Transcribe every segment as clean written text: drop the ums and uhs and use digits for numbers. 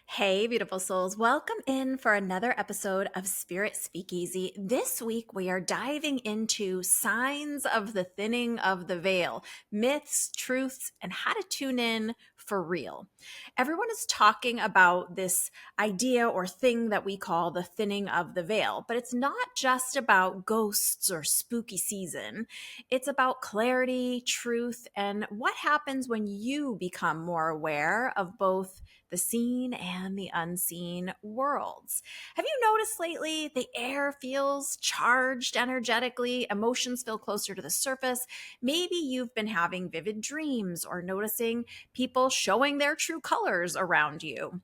Hey, beautiful souls. Welcome in for another episode of Spirit Speakeasy. This week, we are diving into signs of the thinning of the veil, myths, truths, and how to tune in for real. Everyone is talking about this idea or thing that we call the thinning of the veil, but it's not just about ghosts or spooky season. It's about clarity, truth, and what happens when you become more aware of both the seen and the unseen worlds. Have you noticed lately the air feels charged energetically? Emotions feel closer to the surface. Maybe you've been having vivid dreams or noticing people showing their true colors around you.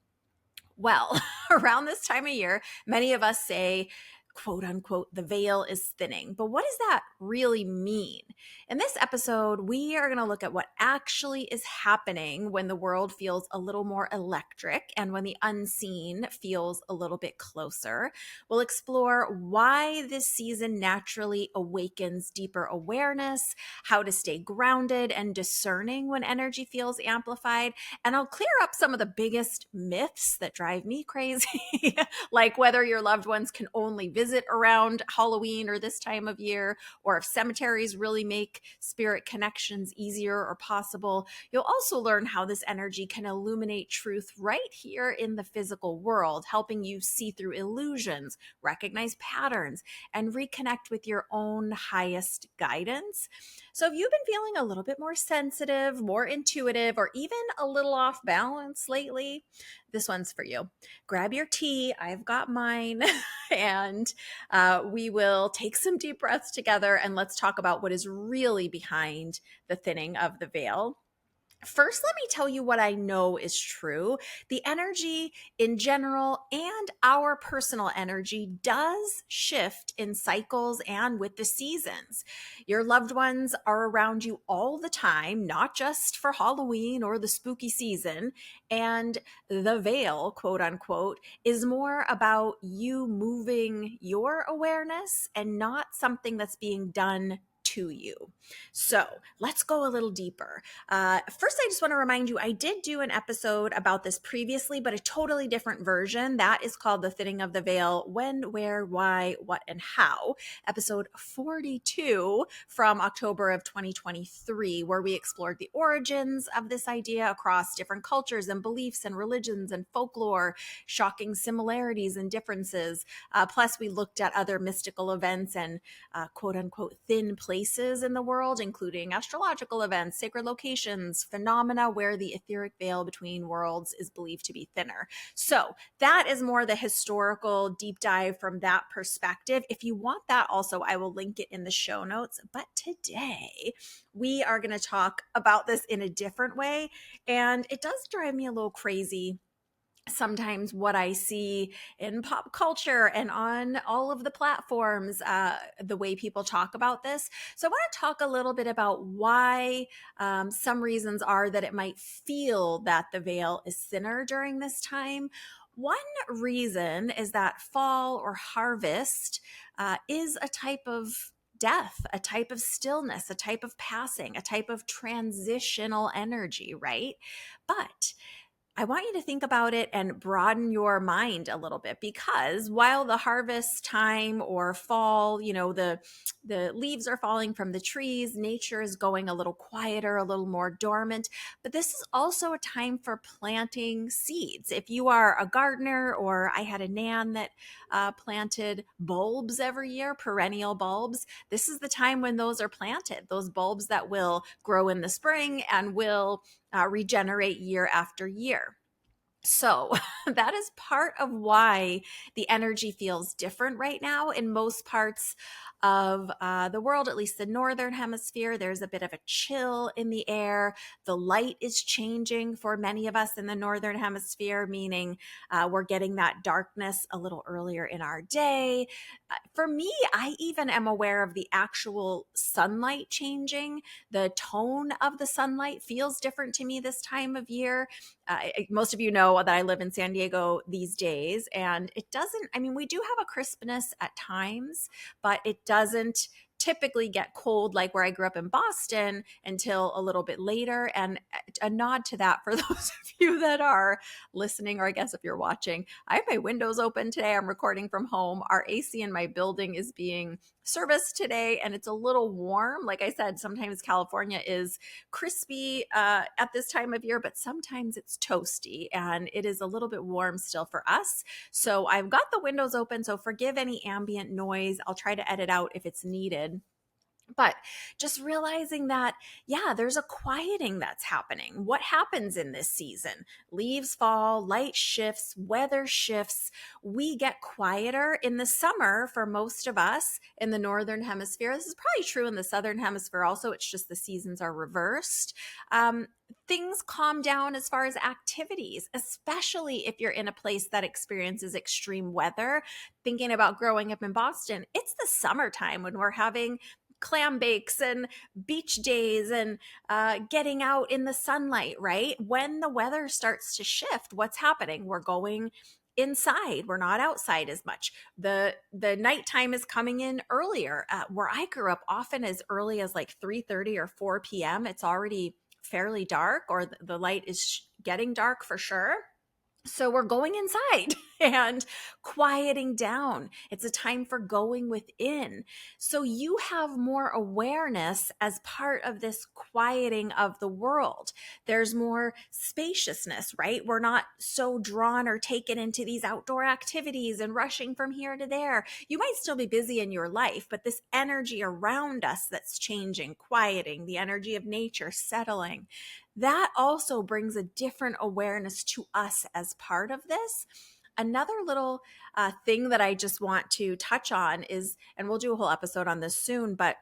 Well, around this time of year, many of us say, quote unquote, the veil is thinning. But what does that really mean? In this episode, we are going to look at what actually is happening when the world feels a little more electric and when the unseen feels a little bit closer. We'll explore why this season naturally awakens deeper awareness, how to stay grounded and discerning when energy feels amplified, and I'll clear up some of the biggest myths that drive me crazy, like whether your loved ones can only visit around Halloween or this time of year, or if cemeteries really make spirit connections easier or possible. You'll also learn how this energy can illuminate truth right here in the physical world, helping you see through illusions, recognize patterns, and reconnect with your own highest guidance. So if you've been feeling a little bit more sensitive, more intuitive, or even a little off balance lately, this one's for you. Grab your tea. I've got mine. and we will take some deep breaths together and let's talk about what is really behind the thinning of the veil. First, let me tell you what I know is true. The energy in general and our personal energy does shift in cycles and with the seasons. Your loved ones are around you all the time, not just for Halloween or the spooky season. And the veil, quote unquote, is more about you moving your awareness and not something that's being done to you. So let's go a little deeper. First, I just want to remind you, I did do an episode about this previously, but a totally different version. That is called The Thinning of the Veil: When, Where, Why, What, and How. Episode 42 from October of 2023, where we explored the origins of this idea across different cultures and beliefs and religions and folklore, shocking similarities and differences. Plus, we looked at other mystical events and quote unquote thin places in the world, including astrological events, sacred locations, phenomena where the etheric veil between worlds is believed to be thinner. So that is more the historical deep dive from that perspective. If you want that also, I will link it in the show notes. But today we are going to talk about this in a different way. And it does drive me a little crazy sometimes what I see in pop culture and on all of the platforms, the way people talk about this. So I want to talk a little bit about why some reasons are that it might feel that the veil is thinner during this time. One reason is that fall or harvest is a type of death, a type of stillness, a type of passing, a type of transitional energy, right? But I want you to think about it and broaden your mind a little bit, because while the harvest time or fall, the leaves are falling from the trees, nature is going a little quieter, a little more dormant, but this is also a time for planting seeds. If you are a gardener, or I had a nan that planted bulbs every year, perennial bulbs, this is the time when those are planted, those bulbs that will grow in the spring and will regenerate year after year. So that is part of why the energy feels different right now in most parts of the world, at least the northern hemisphere. There's a bit of a chill in the air. The light is changing for many of us in the northern hemisphere, meaning we're getting that darkness a little earlier in our day. For me, I even am aware of the actual sunlight changing. The tone of the sunlight feels different to me this time of year. Most of you know that I live in San Diego these days, and it doesn't, I mean, we do have a crispness at times, but it doesn't typically get cold, like where I grew up in Boston, until a little bit later. And a nod to that for those of you that are listening, or I guess if you're watching, I have my windows open today. I'm recording from home. Our AC in my building is being serviced today, and it's a little warm. Like I said, sometimes California is crispy at this time of year, but sometimes it's toasty, and it is a little bit warm still for us. So I've got the windows open, so forgive any ambient noise. I'll try to edit out if it's needed. But just realizing that, yeah, there's a quieting that's happening. What happens in this season? Leaves fall, light shifts, weather shifts. We get quieter in the summer for most of us in the northern hemisphere. This is probably true in the southern hemisphere also. It's just the seasons are reversed. Things calm down as far as activities, especially if you're in a place that experiences extreme weather. Thinking about growing up in Boston, it's the summertime when we're having clam bakes and beach days and getting out in the sunlight, right? When the weather starts to shift, what's happening? We're going inside. We're not outside as much. The nighttime is coming in earlier. Where I grew up, often as early as like 3:30 or 4 p.m., it's already fairly dark, or the light is getting dark for sure. So we're going inside and quieting down. It's a time for going within. So you have more awareness as part of this quieting of the world. There's more spaciousness, right? We're not so drawn or taken into these outdoor activities and rushing from here to there. You might still be busy in your life, but this energy around us that's changing, quieting, the energy of nature settling, that also brings a different awareness to us as part of this. Another little thing that I just want to touch on is, and we'll do a whole episode on this soon, but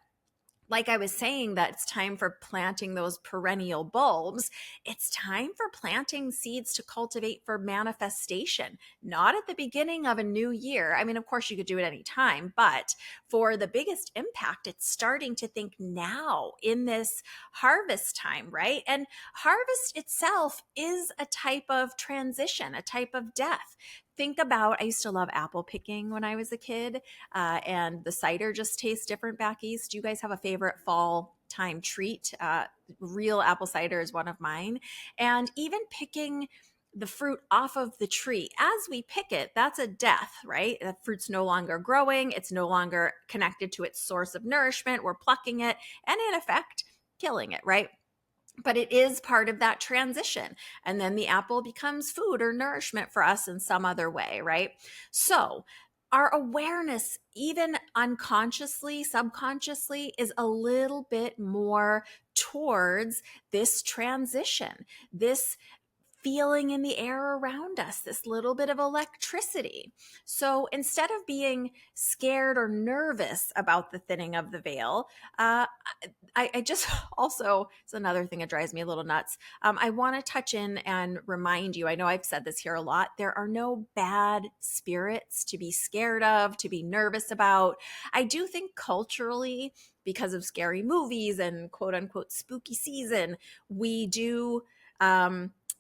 like I was saying, that it's time for planting those perennial bulbs. It's time for planting seeds to cultivate for manifestation, not at the beginning of a new year. I mean, of course, you could do it any time, but for the biggest impact, it's starting to think now in this harvest time, right? And harvest itself is a type of transition, a type of death. Think about, I used to love apple picking when I was a kid, and the cider just tastes different back east. Do you guys have a favorite fall time treat? Real apple cider is one of mine. And even picking the fruit off of the tree, as we pick it, that's a death, right? The fruit's no longer growing. It's no longer connected to its source of nourishment. We're plucking it and, in effect, killing it, right? But it is part of that transition. And then the apple becomes food or nourishment for us in some other way, right? So our awareness, even unconsciously, subconsciously, is a little bit more towards this transition, this feeling in the air around us, this little bit of electricity. So instead of being scared or nervous about the thinning of the veil, I just also, it's another thing that drives me a little nuts. I want to touch in and remind you, I know I've said this here a lot, there are no bad spirits to be scared of, to be nervous about. I do think culturally, because of scary movies and quote unquote spooky season, we do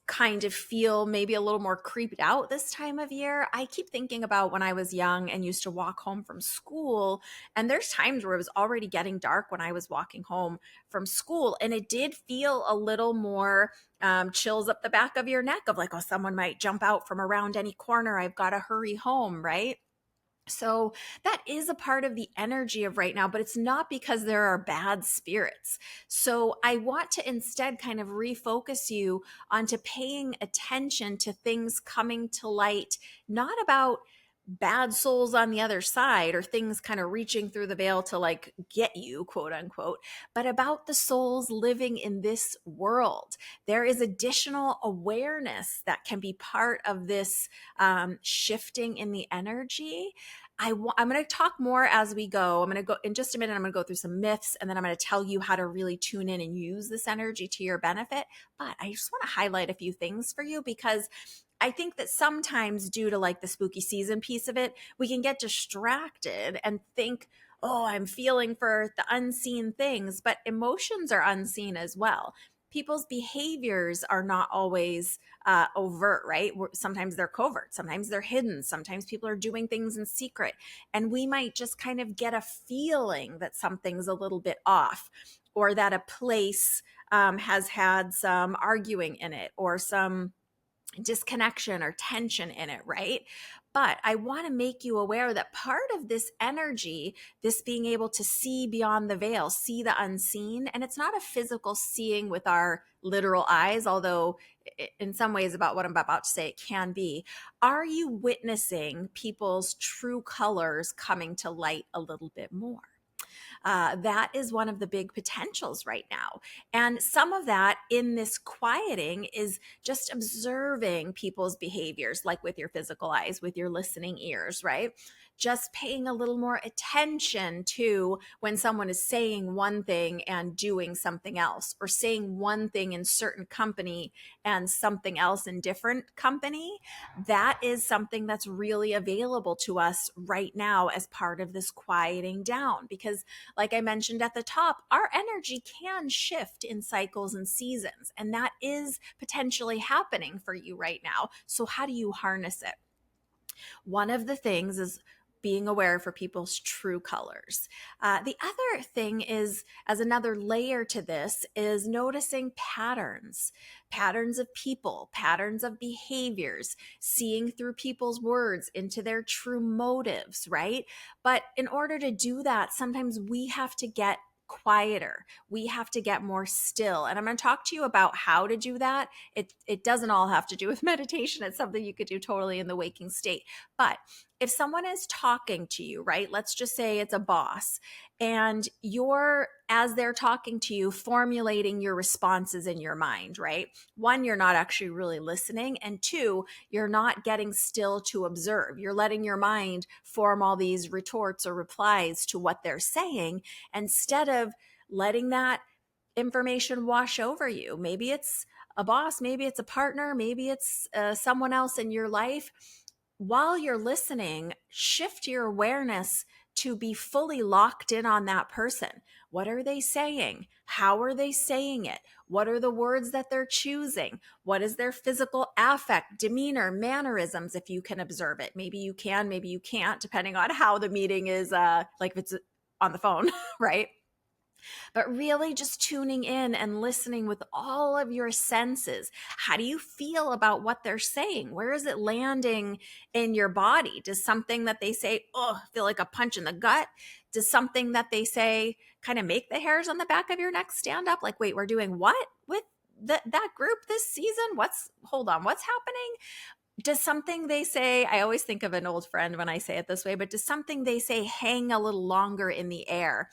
kind of feel maybe a little more creeped out this time of year. I keep thinking about when I was young and used to walk home from school, and there's times where it was already getting dark when I was walking home from school, and it did feel a little more chills up the back of your neck of like, oh, someone might jump out from around any corner. I've got to hurry home, right? So that is a part of the energy of right now, but it's not because there are bad spirits. So I want to instead kind of refocus you onto paying attention to things coming to light, not about bad souls on the other side or things kind of reaching through the veil to like get you, quote unquote, but about the souls living in this world. There is additional awareness that can be part of this shifting in the energy. I'm going to talk more as we go. I'm going to go in just a minute. I'm going to go through some myths, and then I'm going to tell you how to really tune in and use this energy to your benefit. But I just want to highlight a few things for you, because I think that sometimes, due to like the spooky season piece of it, we can get distracted and think, oh, I'm feeling for the unseen things, but emotions are unseen as well. people's behaviors are not always overt, right? Sometimes they're covert, sometimes they're hidden, sometimes people are doing things in secret. And we might just kind of get a feeling that something's a little bit off, or that a place has had some arguing in it, or some disconnection or tension in it, right? But I want to make you aware that part of this energy, this being able to see beyond the veil, see the unseen, and it's not a physical seeing with our literal eyes, although in some ways about what I'm about to say, it can be. Are you witnessing people's true colors coming to light a little bit more? That is one of the big potentials right now. And some of that in this quieting is just observing people's behaviors, like with your physical eyes, with your listening ears, right? Just paying a little more attention to when someone is saying one thing and doing something else, or saying one thing in certain company and something else in different company. That is something that's really available to us right now as part of this quieting down, because like I mentioned at the top, our energy can shift in cycles and seasons, and that is potentially happening for you right now. So how do you harness it? One of the things is being aware for people's true colors. The other thing is, as another layer to this, is noticing patterns of people, patterns of behaviors, seeing through people's words into their true motives, right? But in order to do that, sometimes we have to get quieter. We have to get more still. And I'm going to talk to you about how to do that. It doesn't all have to do with meditation. It's something you could do totally in the waking state. But if someone is talking to you, right? Let's just say it's a boss, and you're, as they're talking to you, formulating your responses in your mind, right? One, you're not actually really listening. And two, you're not getting still to observe. You're letting your mind form all these retorts or replies to what they're saying, instead of letting that information wash over you. Maybe it's a boss, maybe it's a partner, maybe it's someone else in your life. While you're listening, shift your awareness to be fully locked in on that person. What are they saying? How are they saying it? What are the words that they're choosing? What is their physical affect, demeanor, mannerisms, if you can observe it? Maybe you can, maybe you can't, depending on how the meeting is, like if it's on the phone, right? But really just tuning in and listening with all of your senses. How do you feel about what they're saying? Where is it landing in your body? Does something that they say, oh, feel like a punch in the gut? Does something that they say kind of make the hairs on the back of your neck stand up? Like, wait, we're doing what with that group this season? Hold on, what's happening? Does something they say, I always think of an old friend when I say it this way, but does something they say hang a little longer in the air?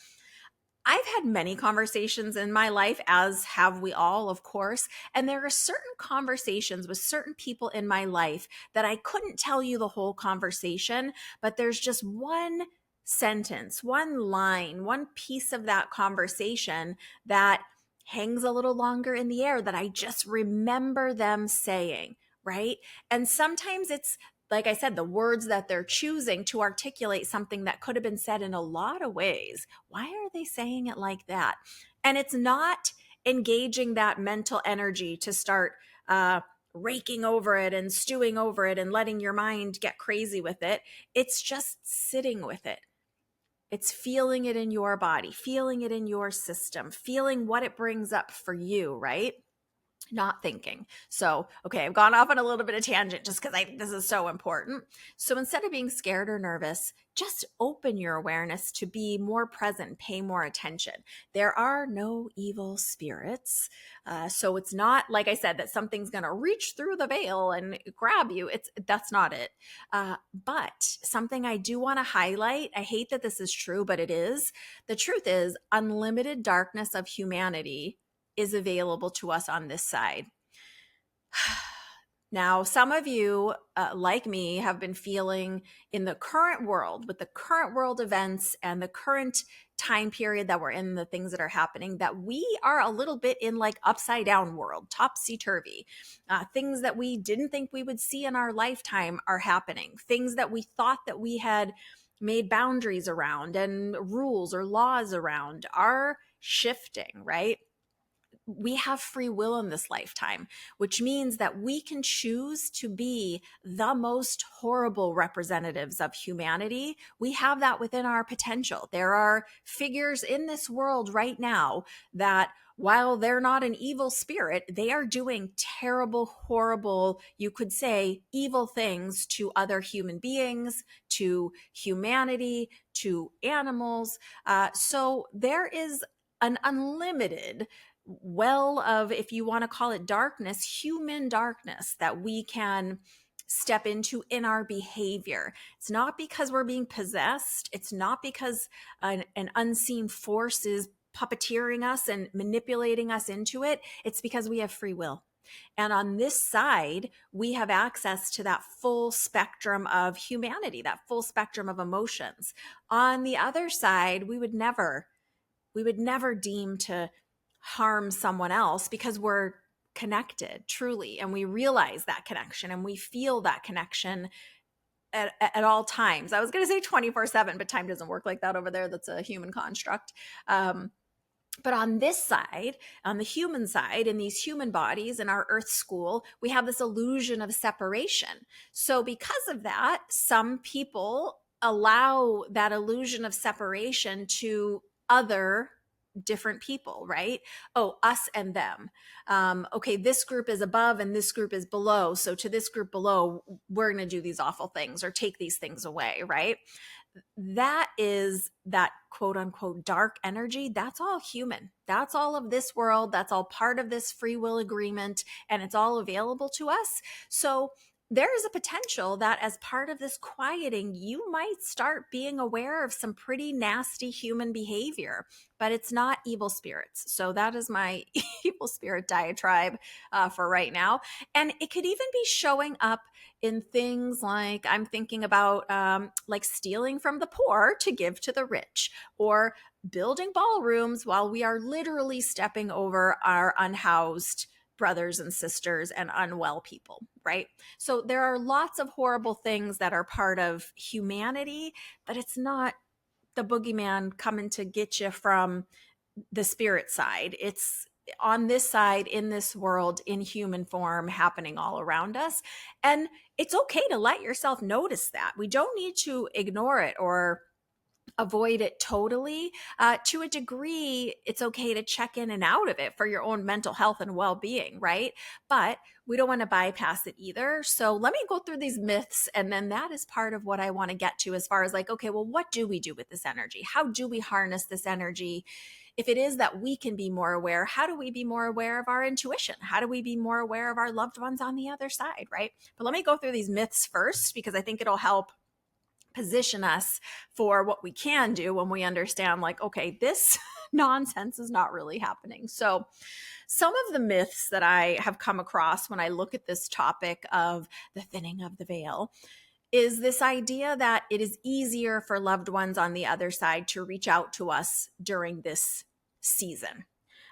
I've had many conversations in my life, as have we all, of course. And there are certain conversations with certain people in my life that I couldn't tell you the whole conversation, but there's just one sentence, one line, one piece of that conversation that hangs a little longer in the air that I just remember them saying, right? And sometimes it's, like I said, the words that they're choosing to articulate something that could have been said in a lot of ways. Why are they saying it like that? And it's not engaging that mental energy to start raking over it and stewing over it and letting your mind get crazy with it. It's just sitting with it. It's feeling it in your body, feeling it in your system, feeling what it brings up for you, right? Not thinking. So, okay, I've gone off on a little bit of tangent just because this is so important. So instead of being scared or nervous, just open your awareness to be more present, pay more attention. There are no evil spirits. So it's not, like I said, that something's going to reach through the veil and grab you. That's not it. But something I do want to highlight, I hate that this is true, but it is. The truth is, unlimited darkness of humanity is available to us on this side. Now, some of you, like me, have been feeling in the current world, with the current world events and the current time period that we're in, the things that are happening, that we are a little bit in like upside down world, topsy-turvy. Things that we didn't think we would see in our lifetime are happening. Things that we thought that we had made boundaries around and rules or laws around are shifting, right? we have free will in this lifetime, which means that we can choose to be the most horrible representatives of humanity. We have that within our potential. There are figures in this world right now that, while they're not an evil spirit, they are doing terrible, horrible, you could say, evil things to other human beings, to humanity, to animals. So there is an unlimited well of, if you want to call it darkness, human darkness that we can step into in our behavior. It's not because we're being possessed. It's not because an unseen force is puppeteering us and manipulating us into it. It's because we have free will. And on this side, we have access to that full spectrum of humanity, that full spectrum of emotions. On the other side, we would never deem to harm someone else because we're connected truly, and we realize that connection and we feel that connection at all times. I was going to say 24/7, but time doesn't work like that over there. That's a human construct. But on this side, on the human side, in these human bodies, in our earth school, we have this illusion of separation. So because of that, some people allow that illusion of separation to other different people, right? Oh, us and them. Okay, this group is above and this group is below. So to this group below, we're going to do these awful things or take these things away, right? That is that quote unquote dark energy. That's all human. That's all of this world. That's all part of this free will agreement, and it's all available to us. So there is a potential that as part of this quieting, you might start being aware of some pretty nasty human behavior, but it's not evil spirits. So that is my evil spirit diatribe for right now. And it could even be showing up in things like, I'm thinking about like stealing from the poor to give to the rich, or building ballrooms while we are literally stepping over our unhoused brothers and sisters and unwell people, right? So there are lots of horrible things that are part of humanity, but it's not the boogeyman coming to get you from the spirit side. It's on this side, in this world, in human form, happening all around us. And it's okay to let yourself notice that. We don't need to ignore it or avoid it totally. To a degree, it's okay to check in and out of it for your own mental health and well-being, right? But we don't want to bypass it either. So let me go through these myths, and then that is part of what I want to get to as far as like, okay, well, what do we do with this energy? How do we harness this energy? If it is that we can be more aware, how do we be more aware of our intuition? How do we be more aware of our loved ones on the other side, right? But let me go through these myths first, because I think it'll help position us for what we can do when we understand, like, okay, this nonsense is not really happening. So some of the myths that I have come across when I look at this topic of the thinning of the veil is this idea that it is easier for loved ones on the other side to reach out to us during this season.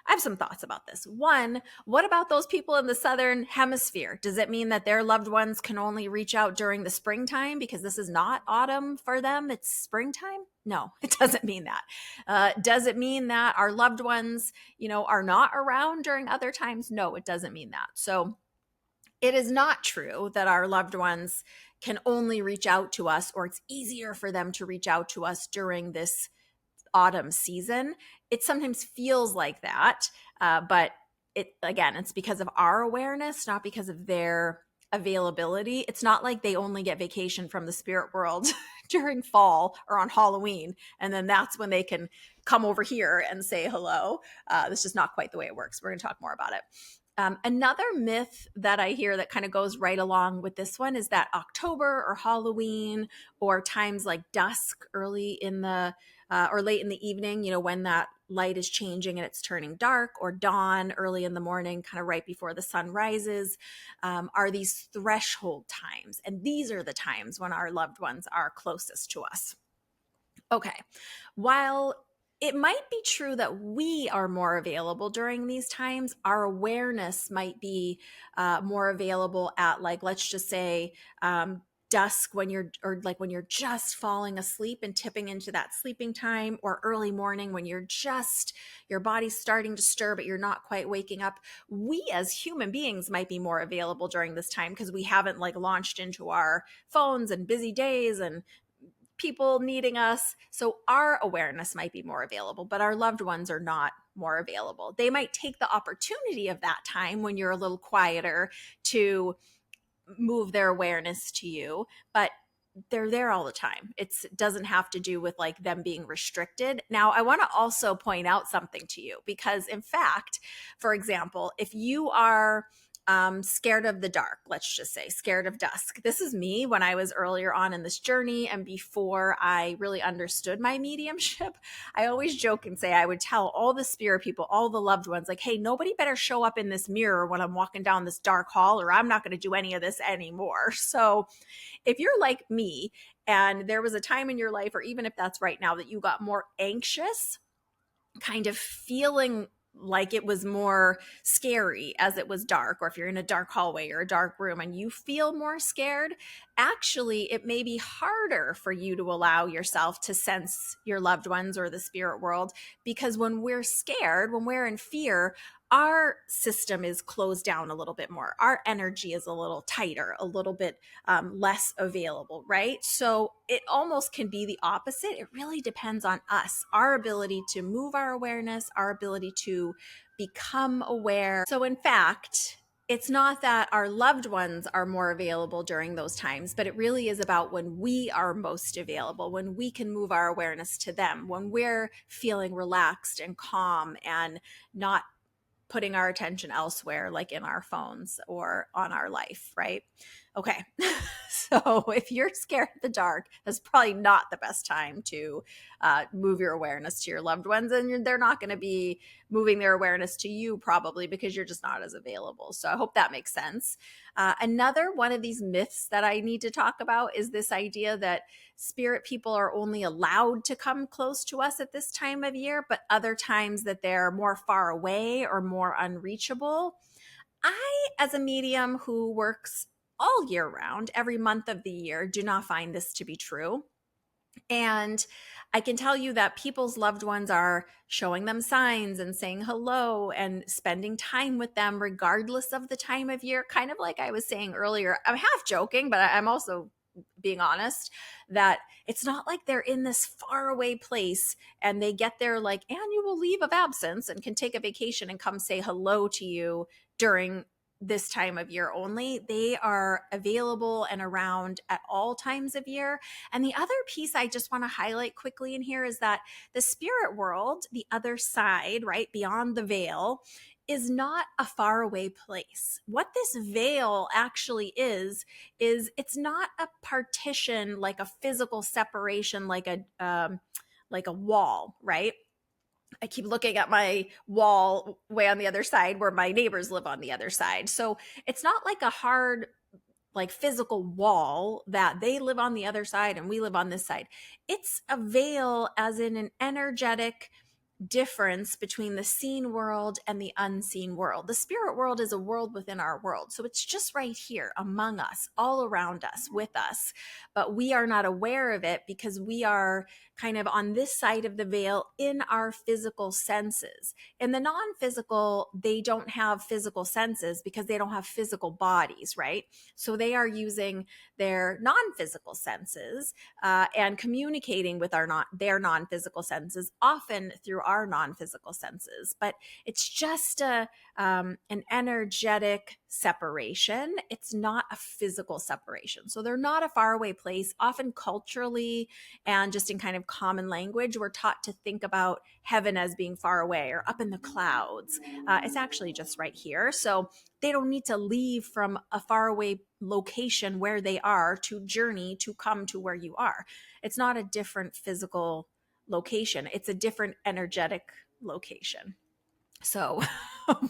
I have some thoughts about this. One, what about those people in the southern hemisphere? Does it mean that their loved ones can only reach out during the springtime because this is not autumn for them? It's springtime? No, it doesn't mean that. Does it mean that our loved ones, are not around during other times? No, it doesn't mean that. So it is not true that our loved ones can only reach out to us, or it's easier for them to reach out to us during this autumn season. It sometimes feels like that, but it's because of our awareness, not because of their availability. It's not like they only get vacation from the spirit world during fall or on Halloween, and then that's when they can come over here and say hello. That's just not quite the way it works. We're going to talk more about it. Another myth that I hear that kind of goes right along with this one is that October or Halloween or times like dusk early in the or late in the evening, when that light is changing and it's turning dark, or dawn early in the morning, kind of right before the sun rises, are these threshold times. And these are the times when our loved ones are closest to us. Okay, while it might be true that we are more available during these times, our awareness might be more available at, like, let's just say, dusk when you're just falling asleep and tipping into that sleeping time, or early morning when your body's starting to stir but you're not quite waking up. We as human beings might be more available during this time because we haven't like launched into our phones and busy days and people needing us. So our awareness might be more available, but our loved ones are not more available. They might take the opportunity of that time when you're a little quieter to move their awareness to you, but they're there all the time. It doesn't have to do with like them being restricted. Now, I want to also point out something to you because, in fact, for example, if you are scared of the dark, let's just say scared of dusk. This is me when I was earlier on in this journey and before I really understood my mediumship. I always joke and say I would tell all the spirit people, all the loved ones, like, hey, nobody better show up in this mirror when I'm walking down this dark hall, or I'm not going to do any of this anymore. So if you're like me and there was a time in your life, or even if that's right now, that you got more anxious, kind of feeling like it was more scary as it was dark, or if you're in a dark hallway or a dark room and you feel more scared, actually it may be harder for you to allow yourself to sense your loved ones or the spirit world, because when we're scared, when we're in fear, our system is closed down a little bit more. Our energy is a little tighter, a little bit less available, right? So it almost can be the opposite. It really depends on us, our ability to move our awareness, our ability to become aware. So in fact, it's not that our loved ones are more available during those times, but it really is about when we are most available, when we can move our awareness to them, when we're feeling relaxed and calm and not putting our attention elsewhere, like in our phones or on our life, right? Okay. So if you're scared of the dark, that's probably not the best time to move your awareness to your loved ones. And they're not going to be moving their awareness to you probably because you're just not as available. So I hope that makes sense. Another one of these myths that I need to talk about is this idea that spirit people are only allowed to come close to us at this time of year, but other times that they're more far away or more unreachable. I, as a medium who works all year round, every month of the year, do not find this to be true. And I can tell you that people's loved ones are showing them signs and saying hello and spending time with them, regardless of the time of year. Kind of like I was saying earlier, I'm half joking, but I'm also being honest that it's not like they're in this faraway place and they get their like annual leave of absence and can take a vacation and come say hello to you during this time of year only. They are available and around at all times of year. And the other piece I just want to highlight quickly in here is that the spirit world, the other side, right, beyond the veil, is not a faraway place. What this veil actually is it's not a partition, like a physical separation, like a wall, right? I keep looking at my wall way on the other side where my neighbors live on the other side. So it's not like a hard, like physical wall that they live on the other side and we live on this side. It's a veil, as in an energetic difference between the seen world and the unseen world. The spirit world is a world within our world. So it's just right here among us, all around us, with us. But we are not aware of it because we are kind of on this side of the veil in our physical senses. In the non physical, they don't have physical senses because they don't have physical bodies, right? So they are using their non physical senses and communicating with their non physical senses, often through our non physical senses. But it's just an energetic separation. It's not a physical separation. So they're not a faraway place. Often culturally and just in kind of common language, we're taught to think about heaven as being far away or up in the clouds. It's actually just right here. So they don't need to leave from a faraway location where they are to journey to come to where you are. It's not a different physical location. It's a different energetic location. So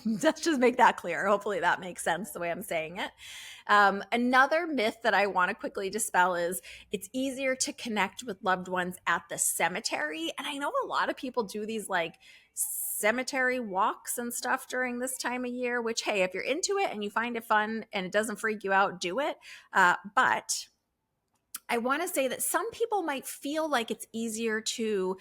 let's just make that clear. Hopefully that makes sense the way I'm saying it. Another myth that I want to quickly dispel is it's easier to connect with loved ones at the cemetery. And I know a lot of people do these like cemetery walks and stuff during this time of year, which, hey, if you're into it and you find it fun and it doesn't freak you out, do it. But I want to say that some people might feel like it's easier to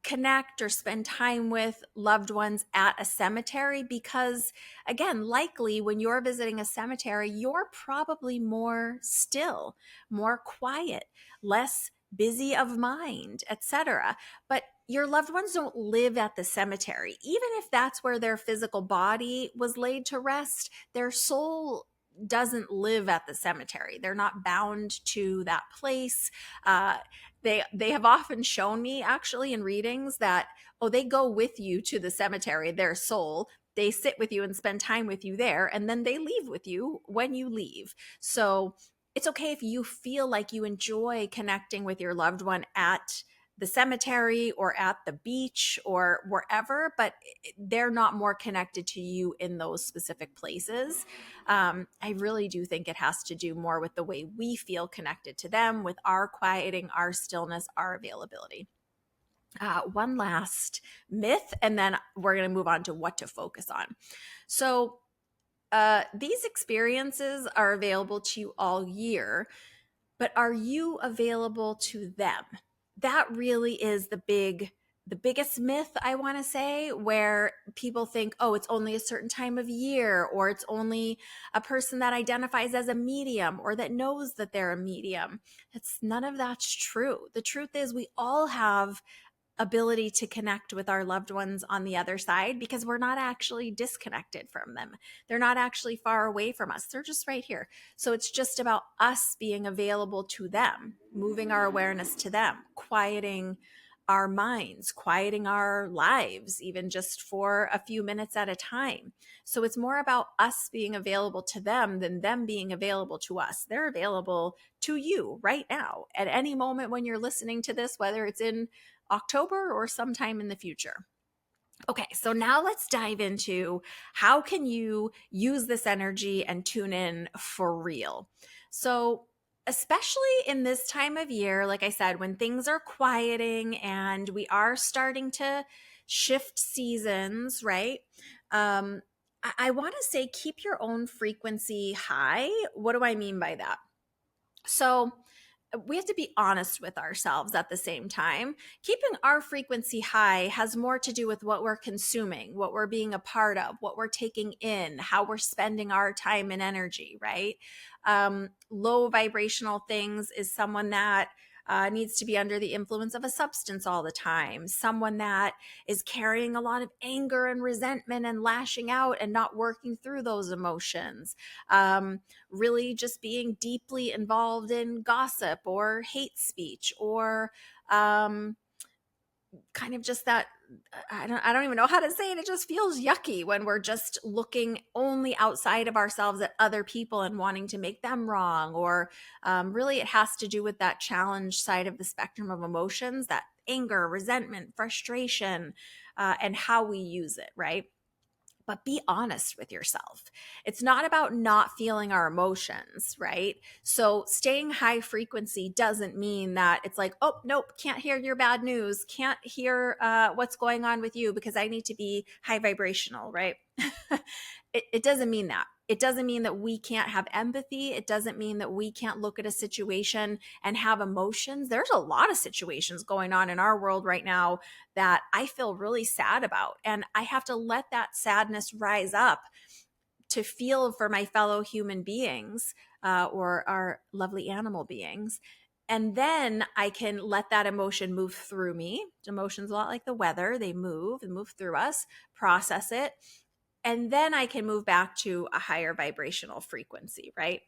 connect or spend time with loved ones at a cemetery because, again, likely when you're visiting a cemetery, you're probably more still, more quiet, less busy of mind, etc. But your loved ones don't live at the cemetery. Even if that's where their physical body was laid to rest, their soul doesn't live at the cemetery. They're not bound to that place. They have often shown me, actually, in readings that, oh, they go with you to the cemetery, their soul. They sit with you and spend time with you there, and then they leave with you when you leave. So it's okay if you feel like you enjoy connecting with your loved one at the cemetery or at the beach or wherever, but they're not more connected to you in those specific places. I really do think it has to do more with the way we feel connected to them, with our quieting, our stillness, our availability. One last myth, and then we're going to move on to what to focus on. So, these experiences are available to you all year, but are you available to them? That really is the biggest myth, I want to say, where people think, oh, it's only a certain time of year, or it's only a person that identifies as a medium or that knows that they're a medium. It's none of that's true. The truth is we all have ability to connect with our loved ones on the other side because we're not actually disconnected from them. They're not actually far away from us. They're just right here. So it's just about us being available to them, moving our awareness to them, quieting our minds, quieting our lives, even just for a few minutes at a time. So it's more about us being available to them than them being available to us. They're available to you right now at any moment when you're listening to this, whether it's in October or sometime in the future. Okay, so now let's dive into how can you use this energy and tune in for real. So, especially in this time of year, like I said, when things are quieting and we are starting to shift seasons, right? I want to say keep your own frequency high. What do I mean by that? So, we have to be honest with ourselves at the same time. Keeping our frequency high has more to do with what we're consuming, what we're being a part of, what we're taking in, how we're spending our time and energy, right? Low vibrational things is someone that needs to be under the influence of a substance all the time, someone that is carrying a lot of anger and resentment and lashing out and not working through those emotions. Really just being deeply involved in gossip or hate speech or kind of just that I don't even know how to say it. It just feels yucky when we're just looking only outside of ourselves at other people and wanting to make them wrong. Or really, it has to do with that challenge side of the spectrum of emotions, that anger, resentment, frustration, and how we use it, right? But be honest with yourself. It's not about not feeling our emotions, right? So staying high frequency doesn't mean that it's like, oh, nope, can't hear your bad news, can't hear what's going on with you because I need to be high vibrational, right? It doesn't mean that. It doesn't mean that we can't have empathy. It doesn't mean that we can't look at a situation and have emotions. There's a lot of situations going on in our world right now that I feel really sad about. And I have to let that sadness rise up to feel for my fellow human beings or our lovely animal beings. And then I can let that emotion move through me. Emotion's a lot like the weather, they move and move through us, process it. And then I can move back to a higher vibrational frequency, right?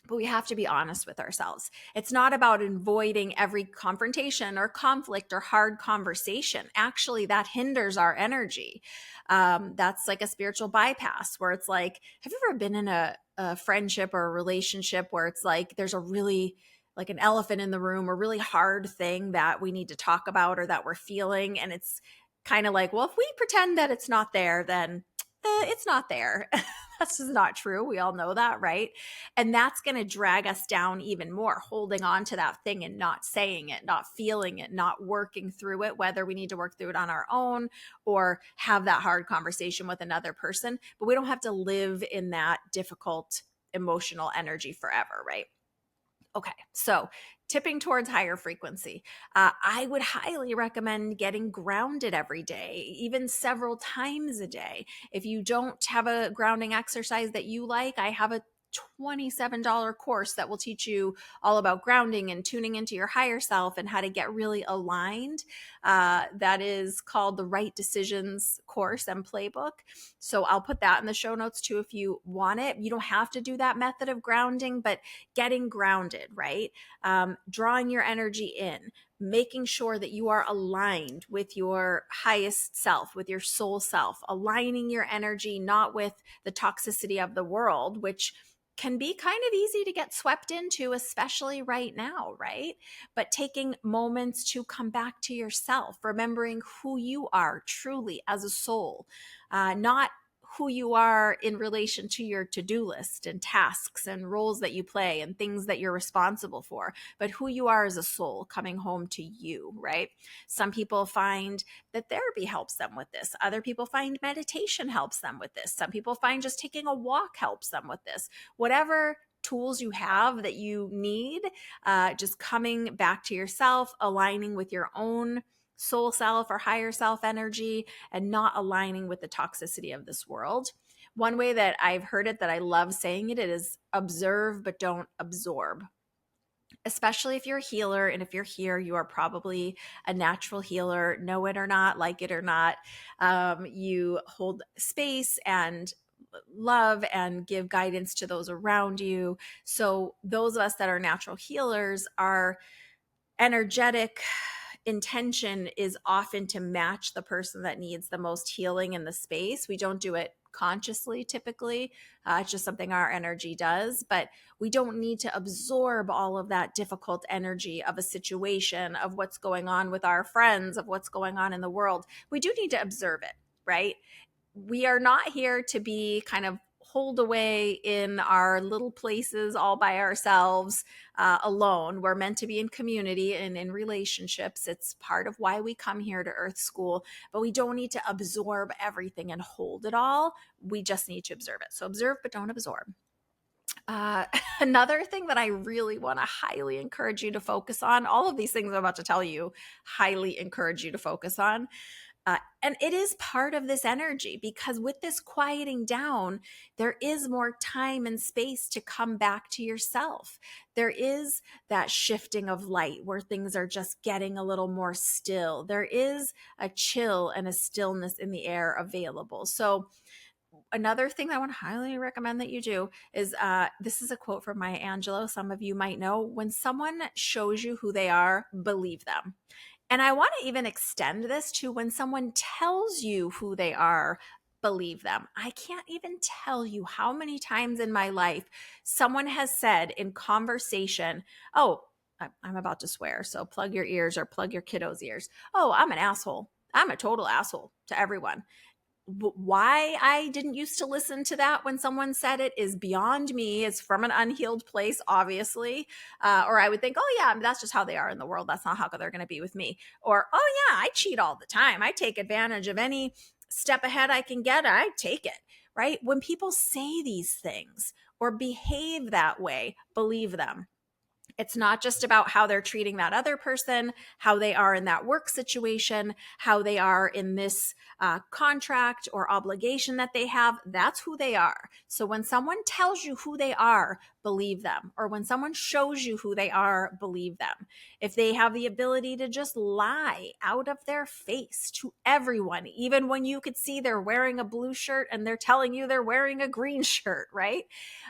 But we have to be honest with ourselves. It's not about avoiding every confrontation or conflict or hard conversation. Actually, that hinders our energy. That's like a spiritual bypass where it's like, have you ever been in a friendship or a relationship where it's like there's a really like an elephant in the room, a really hard thing that we need to talk about or that we're feeling. And it's kind of like, well, if we pretend that it's not there, then it's not there. That's just not true. We all know that, right? And that's going to drag us down even more, holding on to that thing and not saying it, not feeling it, not working through it, whether we need to work through it on our own or have that hard conversation with another person. But we don't have to live in that difficult emotional energy forever, right? Okay, so tipping towards higher frequency. I would highly recommend getting grounded every day, even several times a day. If you don't have a grounding exercise that you like, I have a $27 course that will teach you all about grounding and tuning into your higher self and how to get really aligned. That is called the Right Decisions course and playbook. So I'll put that in the show notes too if you want it. You don't have to do that method of grounding, but getting grounded, right? Drawing your energy in, making sure that you are aligned with your highest self, with your soul self, aligning your energy not with the toxicity of the world, which can be kind of easy to get swept into, especially right now, right? But taking moments to come back to yourself, remembering who you are truly as a soul, not who you are in relation to your to-do list and tasks and roles that you play and things that you're responsible for, but who you are as a soul coming home to you, right? Some people find that therapy helps them with this. Other people find meditation helps them with this. Some people find just taking a walk helps them with this. Whatever tools you have that you need, just coming back to yourself, aligning with your own soul self or higher self energy, and not aligning with the toxicity of this world. One way that I've heard it that I love saying it is observe but don't absorb. Especially if you're a healer, and if you're here, you are probably a natural healer, know it or not, like it or not. You hold space and love and give guidance to those around you. So those of us that are natural healers, are energetic intention is often to match the person that needs the most healing in the space. We don't do it consciously typically. It's just something our energy does, but we don't need to absorb all of that difficult energy of a situation, of what's going on with our friends, of what's going on in the world. We do need to observe it, right? We are not here to be kind of holed away in our little places all by ourselves, alone. We're meant to be in community and in relationships. It's part of why we come here to Earth School, but we don't need to absorb everything and hold it all. We just need to observe it. So observe, but don't absorb. Uh, Another thing that I really want to highly encourage you to focus on, all of these things I'm about to tell you, highly encourage you to focus on, and it is part of this energy, because with this quieting down, there is more time and space to come back to yourself. There is that shifting of light where things are just getting a little more still. There is a chill and a stillness in the air available. So another thing I want to highly recommend that you do is, this is a quote from Maya Angelou. Some of you might know, when someone shows you who they are, believe them. And I want to even extend this to when someone tells you who they are, believe them. I can't even tell you how many times in my life someone has said in conversation, oh, I'm about to swear, so plug your ears or plug your kiddos' ears. Oh, I'm an asshole. I'm a total asshole to everyone. Why I didn't used to listen to that when someone said it is beyond me. It's from an unhealed place, obviously. Or I would think, oh, yeah, that's just how they are in the world. That's not how they're going to be with me. Or, oh, yeah, I cheat all the time. I take advantage of any step ahead I can get. I take it, right? When people say these things or behave that way, believe them. It's not just about how they're treating that other person, how they are in that work situation, how they are in this contract or obligation that they have. That's who they are. So when someone tells you who they are, believe them. Or when someone shows you who they are, believe them. If they have the ability to just lie out of their face to everyone, even when you could see they're wearing a blue shirt and they're telling you they're wearing a green shirt, right?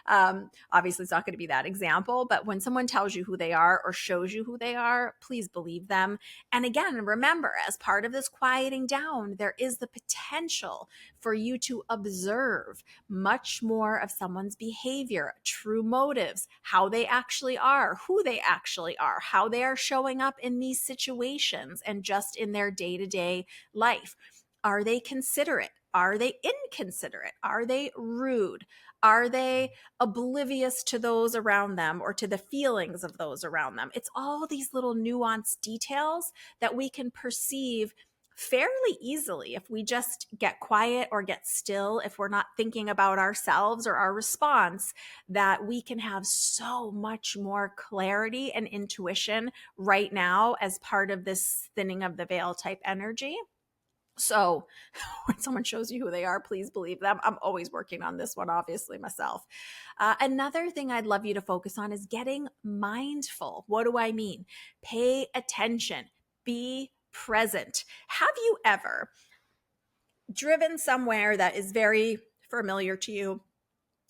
Obviously, it's not going to be that example, but when someone tells you who they are or shows you who they are, please believe them. And again, remember, as part of this quieting down, there is the potential for you to observe much more of someone's behavior, true motives, how they actually are, who they actually are, how they are showing up in these situations and just in their day-to-day life. Are they considerate? Are they inconsiderate? Are they rude? Are they oblivious to those around them or to the feelings of those around them? It's all these little nuanced details that we can perceive fairly easily if we just get quiet or get still, if we're not thinking about ourselves or our response, that we can have so much more clarity and intuition right now as part of this thinning of the veil type energy. So when someone shows you who they are, please believe them. I'm always working on this one, obviously, myself. Another thing I'd love you to focus on is getting mindful. What do I mean? Pay attention, be present. Have you ever driven somewhere that is very familiar to you?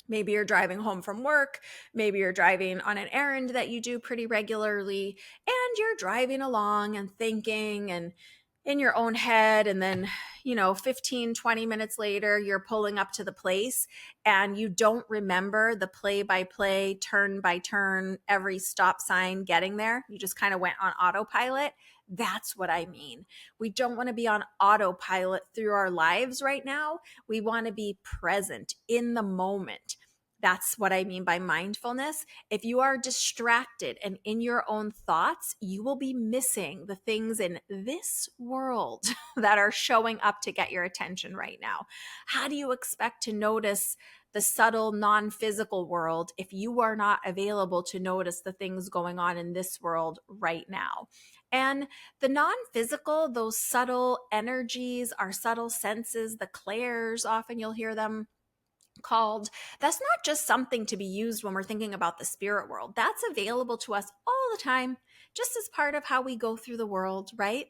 Maybe you're driving home from work. Maybe you're driving on an errand that you do pretty regularly, and you're driving along and thinking and in your own head. And then, 15, 20 minutes later, you're pulling up to the place and you don't remember the play by play, turn by turn, every stop sign getting there. You just kind of went on autopilot. That's what I mean. We don't want to be on autopilot through our lives right now. We want to be present in the moment. That's what I mean by mindfulness. If you are distracted and in your own thoughts, you will be missing the things in this world that are showing up to get your attention right now. How do you expect to notice the subtle non-physical world if you are not available to notice the things going on in this world right now? And the non-physical, those subtle energies, our subtle senses, the clairs, often you'll hear them called, that's not just something to be used when we're thinking about the spirit world. That's available to us all the time, just as part of how we go through the world, right?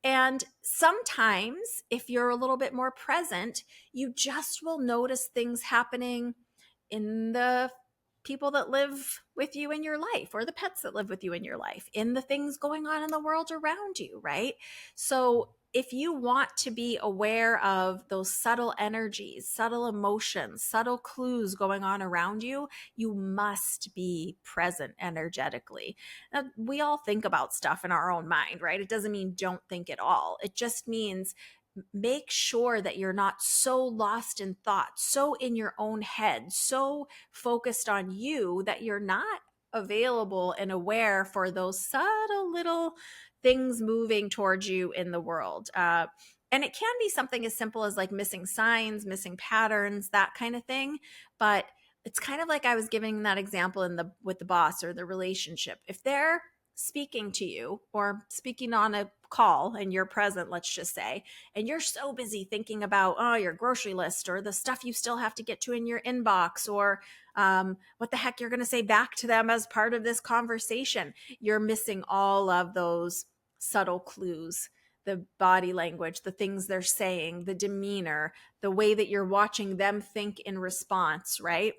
And sometimes, if you're a little bit more present, you just will notice things happening in the people that live with you in your life, or the pets that live with you in your life, in the things going on in the world around you, right? So if you want to be aware of those subtle energies, subtle emotions, subtle clues going on around you, you must be present energetically. Now, we all think about stuff in our own mind, right? It doesn't mean don't think at all. It just means make sure that you're not so lost in thought, so in your own head, so focused on you that you're not available and aware for those subtle little things moving towards you in the world. And it can be something as simple as like missing signs, missing patterns, that kind of thing. But it's kind of like I was giving that example with the boss or the relationship. If they're speaking to you or speaking on a call and you're present, let's just say, and you're so busy thinking about your grocery list or the stuff you still have to get to in your inbox, or what the heck you're going to say back to them as part of this conversation, you're missing all of those subtle clues, the body language, the things they're saying, the demeanor, the way that you're watching them think in response, right?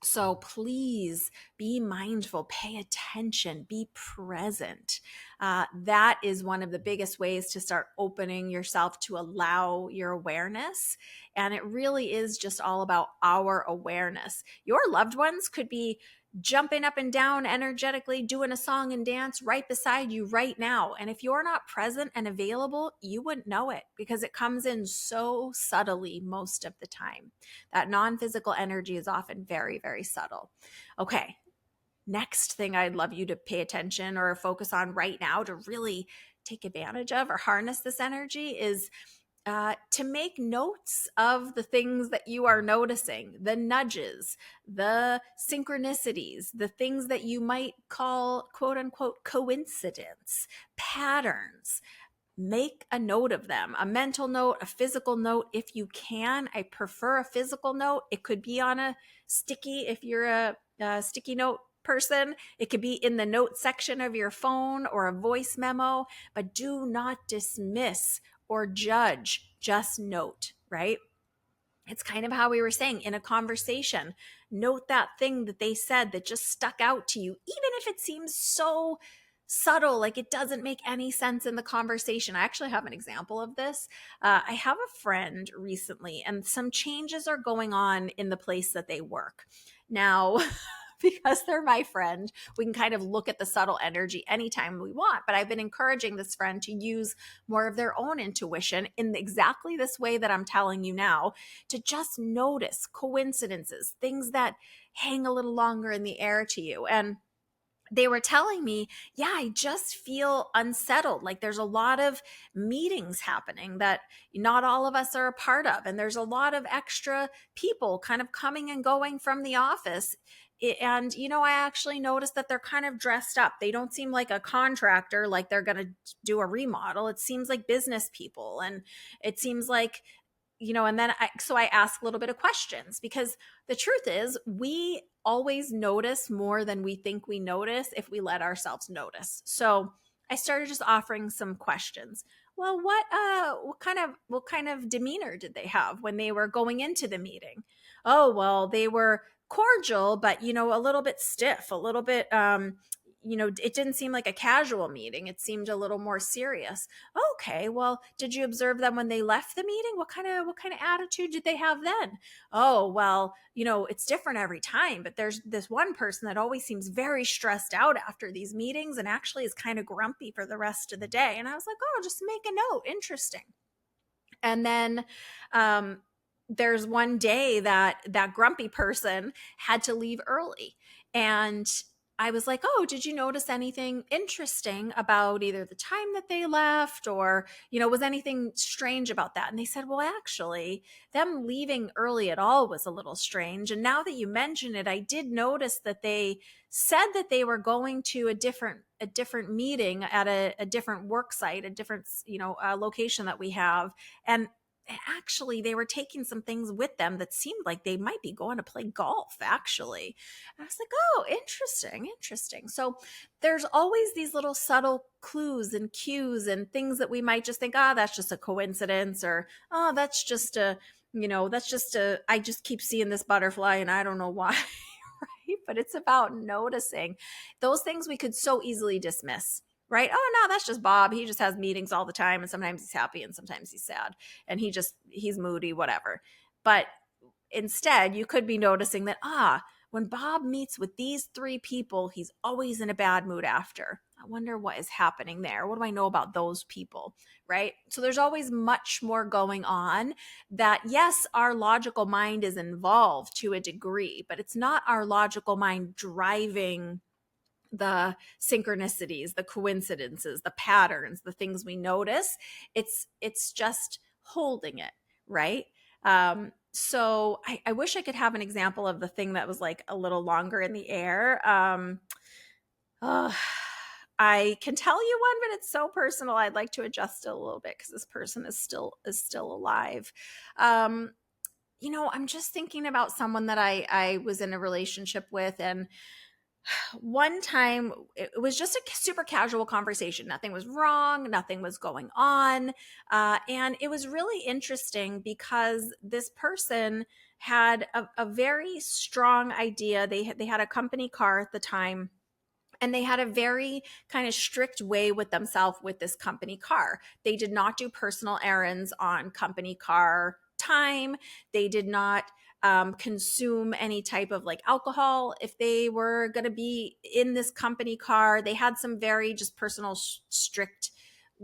So please be mindful, pay attention, be present. That is one of the biggest ways to start opening yourself to allow your awareness. And it really is just all about our awareness. Your loved ones could be jumping up and down energetically, doing a song and dance right beside you right now. And if you're not present and available, you wouldn't know it because it comes in so subtly most of the time. That non-physical energy is often very, very subtle. Okay, next thing I'd love you to pay attention or focus on right now to really take advantage of or harness this energy is to make notes of the things that you are noticing, the nudges, the synchronicities, the things that you might call quote unquote coincidence, patterns. Make a note of them, a mental note, a physical note if you can. I prefer a physical note. It could be on a sticky if you're a sticky note person. It could be in the note section of your phone or a voice memo, but do not dismiss or judge, just note, right? It's kind of how we were saying in a conversation. Note that thing that they said that just stuck out to you, even if it seems so subtle, like it doesn't make any sense in the conversation. I actually have an example of this. I have a friend recently, and some changes are going on in the place that they work. Now, because they're my friend, we can kind of look at the subtle energy anytime we want. But I've been encouraging this friend to use more of their own intuition in exactly this way that I'm telling you now, to just notice coincidences, things that hang a little longer in the air to you. And they were telling me, yeah, I just feel unsettled. Like there's a lot of meetings happening that not all of us are a part of. And there's a lot of extra people kind of coming and going from the office. And, I actually noticed that they're kind of dressed up. They don't seem like a contractor, like they're going to do a remodel. It seems like business people. And it seems like, and then I ask a little bit of questions, because the truth is we always notice more than we think we notice if we let ourselves notice. So I started just offering some questions. Well, what kind of demeanor did they have when they were going into the meeting? Oh, well, they were cordial, but a little bit stiff, a little bit it didn't seem like a casual meeting. It seemed a little more serious. Okay, well, did you observe them when they left the meeting? What kind of attitude did they have then? Oh, well, it's different every time, but there's this one person that always seems very stressed out after these meetings and actually is kind of grumpy for the rest of the day. And I was like, oh, just make a note. Interesting. And then there's one day that grumpy person had to leave early. And I was like, oh, did you notice anything interesting about either the time that they left, or, was anything strange about that? And they said, well, actually, them leaving early at all was a little strange. And now that you mention it, I did notice that they said that they were going to a different meeting at a different work site, a different, location that we have. And actually they were taking some things with them that seemed like they might be going to play golf, actually. And I was like, oh, interesting. So there's always these little subtle clues and cues and things that we might just think, that's just a coincidence, or that's just I just keep seeing this butterfly and I don't know why. Right? But it's about noticing those things we could so easily dismiss. Right? Oh, no, that's just Bob. He just has meetings all the time, and sometimes he's happy and sometimes he's sad, and he's moody, whatever. But instead, you could be noticing that, when Bob meets with these three people, he's always in a bad mood after. I wonder what is happening there. What do I know about those people? Right? So there's always much more going on that, yes, our logical mind is involved to a degree, but it's not our logical mind driving the synchronicities, the coincidences, the patterns, the things we notice. It's just holding it, right? So I wish I could have an example of the thing that was like a little longer in the air. Uh, I can tell you one, but it's so personal. I'd like to adjust it a little bit because this person is still alive. I'm just thinking about someone that I was in a relationship with, and one time it was just a super casual conversation. Nothing was wrong, nothing was going on. And it was really interesting because this person had a very strong idea. They had a company car at the time, and they had a very kind of strict way with themselves with this company car. They did not do personal errands on company car time. They did not consume any type of like alcohol if they were going to be in this company car. They had some very just personal strict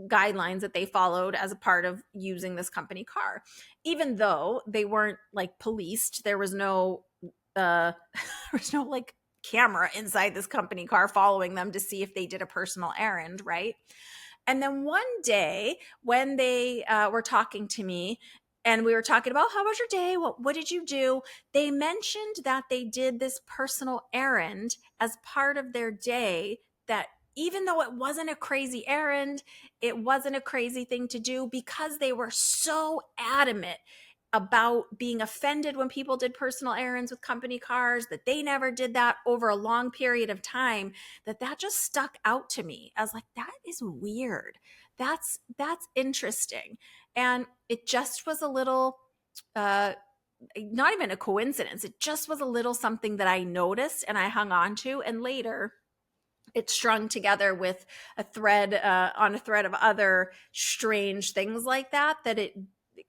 guidelines that they followed as a part of using this company car. Even though they weren't like policed, there was no there was no like camera inside this company car following them to see if they did a personal errand, right? And then one day when they were talking to me, and we were talking about, how was your day? What did you do? They mentioned that they did this personal errand as part of their day, that even though it wasn't a crazy errand, it wasn't a crazy thing to do, because they were so adamant about being offended when people did personal errands with company cars, that they never did that over a long period of time, that just stuck out to me. I was like, that is weird. That's interesting. And it just was a little not even a coincidence. It just was a little something that I noticed and I hung on to, and later it strung together with a thread on a thread of other strange things like that,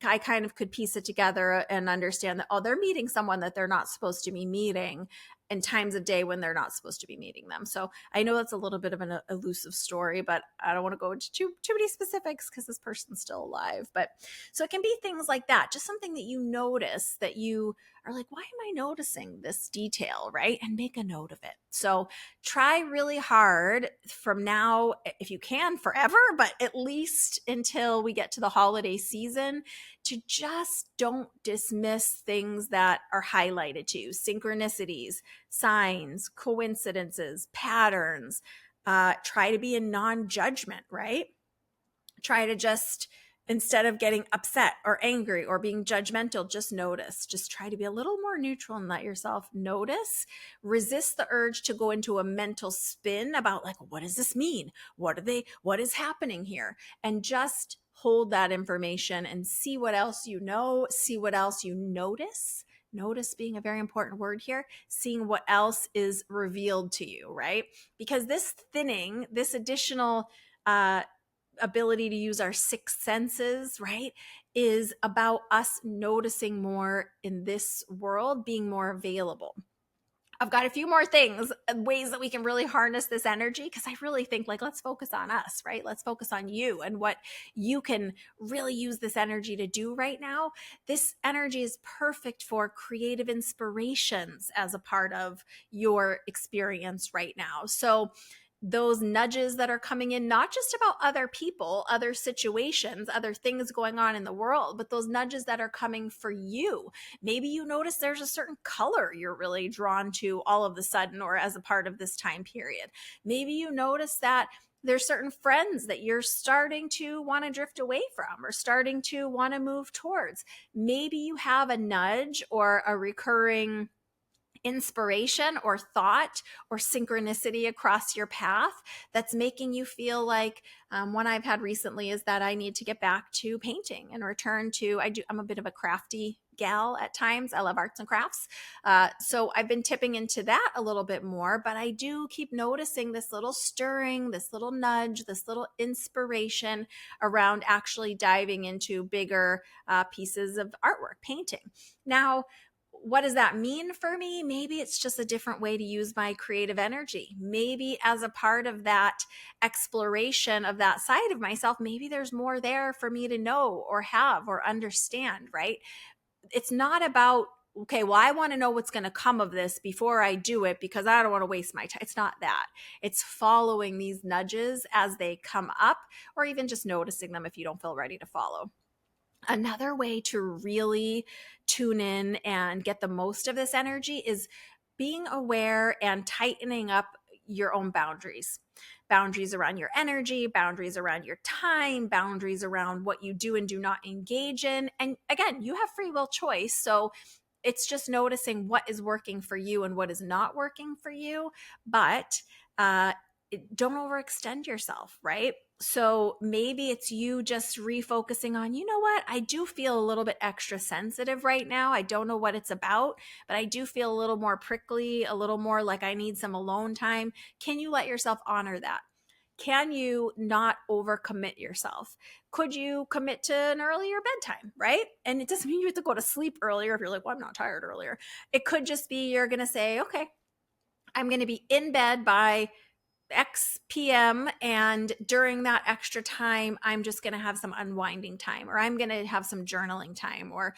I kind of could piece it together and understand that, oh, they're meeting someone that they're not supposed to be meeting. in times of day when they're not supposed to be meeting them. So I know that's a little bit of an elusive story, but I don't want to go into too many specifics because this person's still alive. But so it can be things like that, just something that you notice that you are like, why am I noticing this detail, right? And make a note of it. So try really hard from now, if you can, forever, but at least until we get to the holiday season, to just don't dismiss things that are highlighted to you, synchronicities, signs, coincidences, patterns. Try to be in non-judgment, right? Try to just, instead of getting upset or angry or being judgmental, just notice. Just try to be a little more neutral and let yourself notice. Resist the urge to go into a mental spin about like, what does this mean? What is happening here? And just hold that information and see what else you know, see what else you notice. Notice being a very important word here, seeing what else is revealed to you, right? Because this thinning, this additional ability to use our sixth senses, right, is about us noticing more in this world, being more available. I've got a few more things, ways that we can really harness this energy, because I really think like, let's focus on us, right? Let's focus on you and what you can really use this energy to do right now. This energy is perfect for creative inspirations as a part of your experience right now. So those nudges that are coming in, not just about other people, other situations, other things going on in the world, but those nudges that are coming for you. Maybe you notice there's a certain color you're really drawn to all of a sudden or as a part of this time period. Maybe you notice that there's certain friends that you're starting to want to drift away from or starting to want to move towards. Maybe you have a nudge or a recurring inspiration or thought or synchronicity across your path that's making you feel like, one I've had recently is that I need to get back to painting and return to, I'm a bit of a crafty gal at times. I love arts and crafts. So I've been tipping into that a little bit more, but I do keep noticing this little stirring, this little nudge, this little inspiration around actually diving into bigger pieces of artwork, painting. Now, what does that mean for me? Maybe it's just a different way to use my creative energy. Maybe as a part of that exploration of that side of myself, maybe there's more there for me to know or have or understand, right? It's not about, okay, well, I want to know what's going to come of this before I do it because I don't want to waste my time. It's not that. It's following these nudges as they come up, or even just noticing them if you don't feel ready to follow. Another way to really tune in and get the most of this energy is being aware and tightening up your own boundaries. Boundaries around your energy, boundaries around your time, boundaries around what you do and do not engage in. And again, you have free will choice. So it's just noticing what is working for you and what is not working for you. But don't overextend yourself, right? So maybe it's you just refocusing on, you know what? I do feel a little bit extra sensitive right now. I don't know what it's about, but I do feel a little more prickly, a little more like I need some alone time. Can you let yourself honor that? Can you not overcommit yourself? Could you commit to an earlier bedtime, right? And it doesn't mean you have to go to sleep earlier if you're like, well, I'm not tired earlier. It could just be you're going to say, okay, I'm going to be in bed by X PM, and during that extra time, I'm just going to have some unwinding time, or I'm going to have some journaling time, or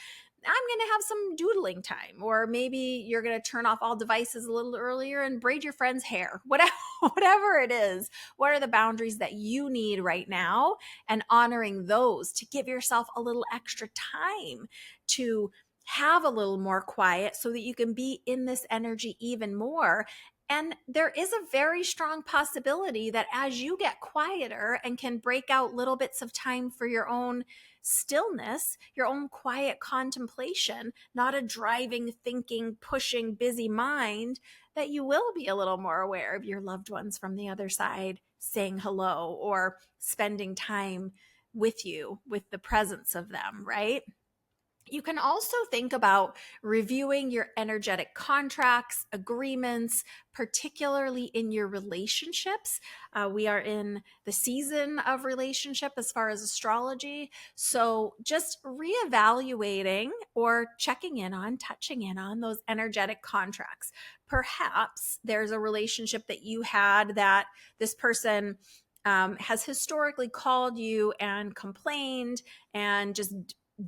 I'm going to have some doodling time, or maybe you're going to turn off all devices a little earlier and braid your friend's hair. Whatever it is, what are the boundaries that you need right now, and honoring those to give yourself a little extra time to have a little more quiet so that you can be in this energy even more. And there is a very strong possibility that as you get quieter and can break out little bits of time for your own stillness, your own quiet contemplation, not a driving, thinking, pushing, busy mind, that you will be a little more aware of your loved ones from the other side saying hello or spending time with you, with the presence of them, right? You can also think about reviewing your energetic contracts, agreements, particularly in your relationships. We are in the season of relationship as far as astrology. So just reevaluating or checking in on, touching in on those energetic contracts. Perhaps there's a relationship that you had that this person has historically called you and complained and just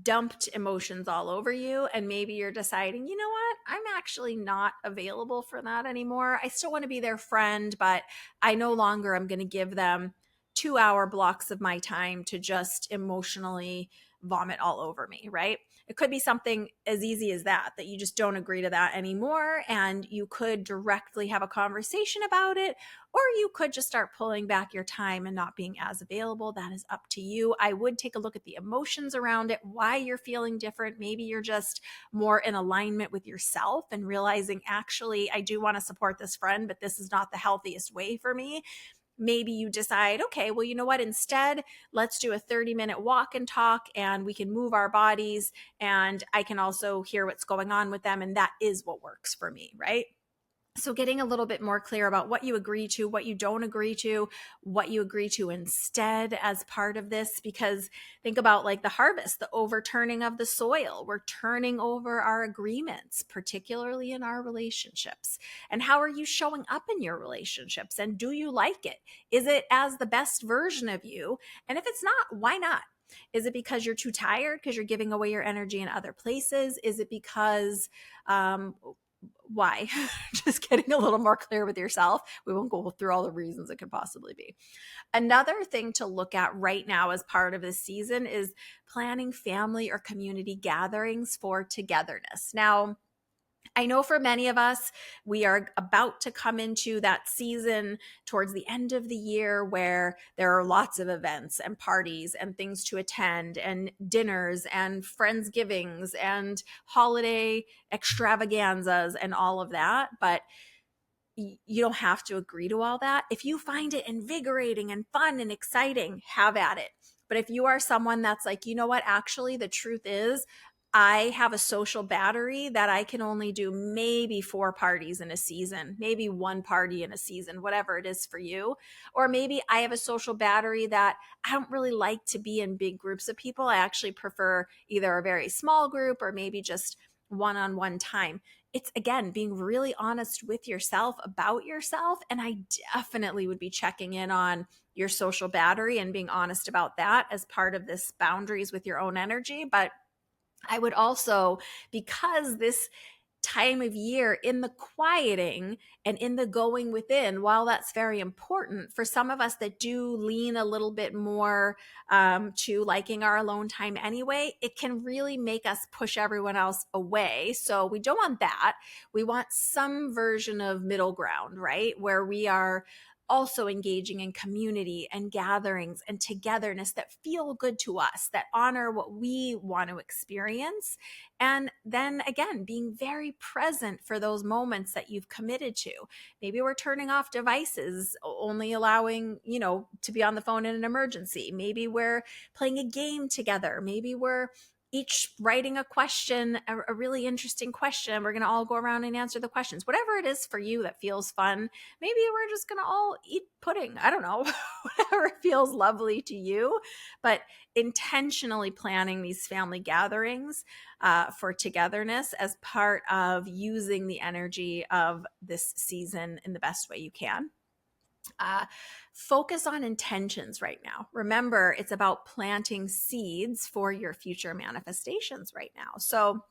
dumped emotions all over you, and maybe you're deciding, you know what, I'm actually not available for that anymore. I still want to be their friend, but I no longer am going to give them 2 hour blocks of my time to just emotionally vomit all over me, right? It could be something as easy as that you just don't agree to that anymore, and you could directly have a conversation about it, or you could just start pulling back your time and not being as available. That is up to you. I would take a look at the emotions around it, why you're feeling different. Maybe you're just more in alignment with yourself and realizing, actually, I do want to support this friend, but this is not the healthiest way for me. Maybe you decide, okay, well, you know what? Instead, let's do a 30-minute walk and talk, and we can move our bodies, and I can also hear what's going on with them. And that is what works for me, right? So getting a little bit more clear about what you agree to, what you don't agree to, what you agree to instead as part of this, because think about like the harvest, the overturning of the soil. We're turning over our agreements, particularly in our relationships. And how are you showing up in your relationships? And do you like it? Is it as the best version of you? And if it's not, why not? Is it because you're too tired because you're giving away your energy in other places? Is it because why? Just getting a little more clear with yourself. We won't go through all the reasons it could possibly be. Another thing to look at right now as part of this season is planning family or community gatherings for togetherness. Now, I know for many of us, we are about to come into that season towards the end of the year where there are lots of events and parties and things to attend and dinners and friendsgivings and holiday extravaganzas and all of that. But you don't have to agree to all that. If you find it invigorating and fun and exciting, have at it. But if you are someone that's like, you know what, actually, the truth is, I have a social battery that I can only do maybe 4 parties in a season, maybe 1 party in a season, whatever it is for you. Or maybe I have a social battery that I don't really like to be in big groups of people. I actually prefer either a very small group or maybe just one-on-one time. It's again being really honest with yourself about yourself. And I definitely would be checking in on your social battery and being honest about that as part of this boundaries with your own energy. But I would also, because this time of year in the quieting and in the going within, while that's very important for some of us that do lean a little bit more to liking our alone time anyway, it can really make us push everyone else away. So we don't want that. We want some version of middle ground, right? Where we are also engaging in community and gatherings and togetherness that feel good to us, that honor what we want to experience. And then again, being very present for those moments that you've committed to. Maybe we're turning off devices, only allowing, to be on the phone in an emergency. Maybe we're playing a game together. Maybe we're each writing a question, a really interesting question. We're going to all go around and answer the questions. Whatever it is for you that feels fun. Maybe we're just going to all eat pudding. I don't know, whatever feels lovely to you. But intentionally planning these family gatherings for togetherness as part of using the energy of this season in the best way you can. Focus on intentions right now. Remember, it's about planting seeds for your future manifestations right now. So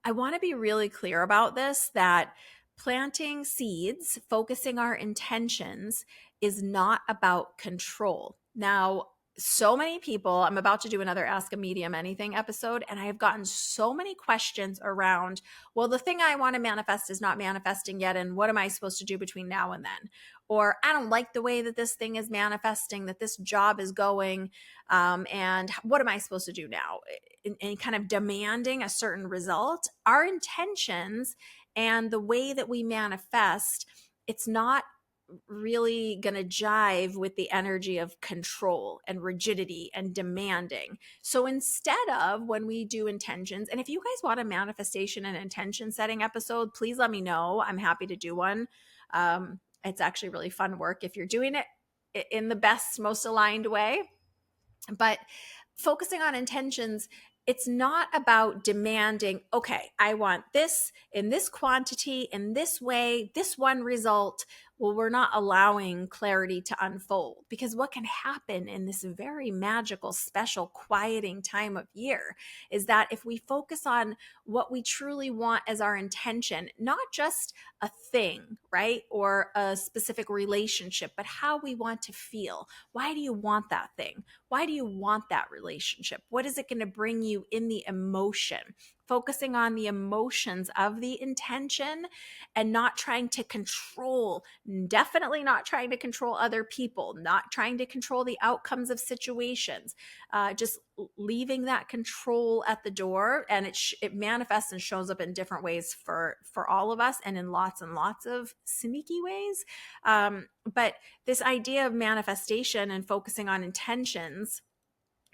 I want to be really clear about this, that planting seeds, focusing our intentions is not about control. Now, so many people, I'm about to do another Ask a Medium Anything episode, and I have gotten so many questions around, well, the thing I want to manifest is not manifesting yet, and what am I supposed to do between now and then? Or I don't like the way that this thing is manifesting, that this job is going, and what am I supposed to do now? And kind of demanding a certain result. Our intentions and the way that we manifest, it's not really going to jive with the energy of control and rigidity and demanding. So instead of when we do intentions, and if you guys want a manifestation and intention setting episode, please let me know. I'm happy to do one. It's actually really fun work if you're doing it in the best, most aligned way. But focusing on intentions, it's not about demanding, okay, I want this in this quantity, in this way, this one result. Well, we're not allowing clarity to unfold, because what can happen in this very magical, special, quieting time of year is that if we focus on what we truly want as our intention, not just a thing, right? Or a specific relationship, but how we want to feel. Why do you want that thing? Why do you want that relationship? What is it going to bring you in the emotion? Focusing on the emotions of the intention and not trying to control, definitely not trying to control other people, not trying to control the outcomes of situations, just leaving that control at the door. And it manifests and shows up in different ways for all of us, and in lots and lots of sneaky ways. But this idea of manifestation and focusing on intentions,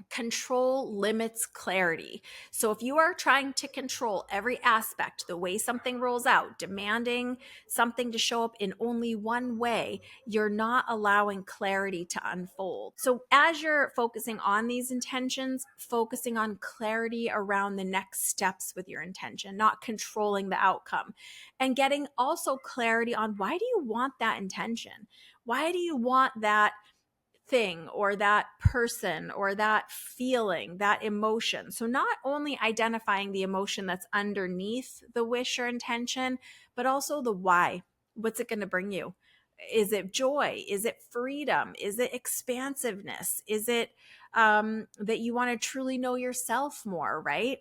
control limits clarity. So if you are trying to control every aspect, the way something rolls out, demanding something to show up in only one way, you're not allowing clarity to unfold. So as you're focusing on these intentions, focusing on clarity around the next steps with your intention, not controlling the outcome, and getting also clarity on, why do you want that intention? Why do you want that thing or that person or that feeling, that emotion? So not only identifying the emotion that's underneath the wish or intention, but also the why. What's it going to bring you? Is it joy? Is it freedom? Is it expansiveness? Is it that you want to truly know yourself more, right?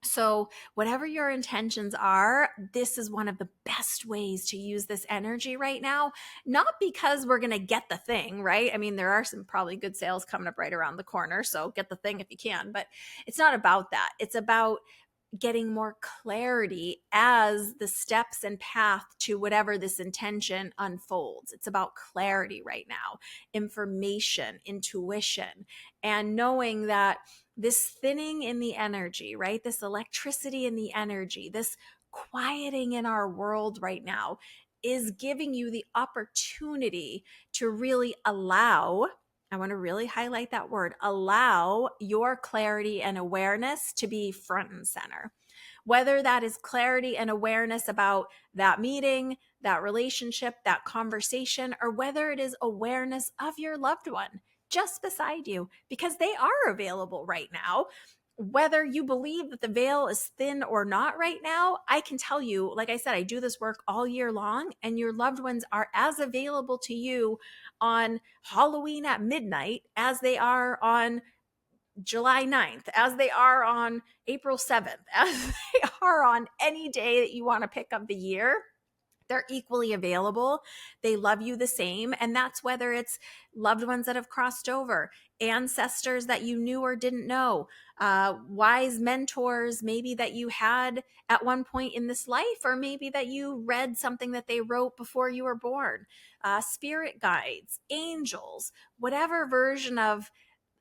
So, whatever your intentions are, this is one of the best ways to use this energy right now. Not because we're going to get the thing, right? I mean, there are some probably good sales coming up right around the corner. So, get the thing if you can. But it's not about that. It's about getting more clarity as the steps and path to whatever this intention unfolds. It's about clarity right now, information, intuition, and knowing that this thinning in the energy, right? This electricity in the energy, this quieting in our world right now is giving you the opportunity to really allow. I want to really highlight that word, allow your clarity and awareness to be front and center. Whether that is clarity and awareness about that meeting, that relationship, that conversation, or whether it is awareness of your loved one just beside you, because they are available right now. Whether you believe that the veil is thin or not right now, I can tell you, like I said, I do this work all year long, and your loved ones are as available to you on Halloween at midnight as they are on July 9th, as they are on April 7th, as they are on any day that you want to pick up the year. They're equally available. They love you the same. And that's whether it's loved ones that have crossed over, ancestors that you knew or didn't know, wise mentors maybe that you had at one point in this life, or maybe that you read something that they wrote before you were born, spirit guides, angels, whatever version of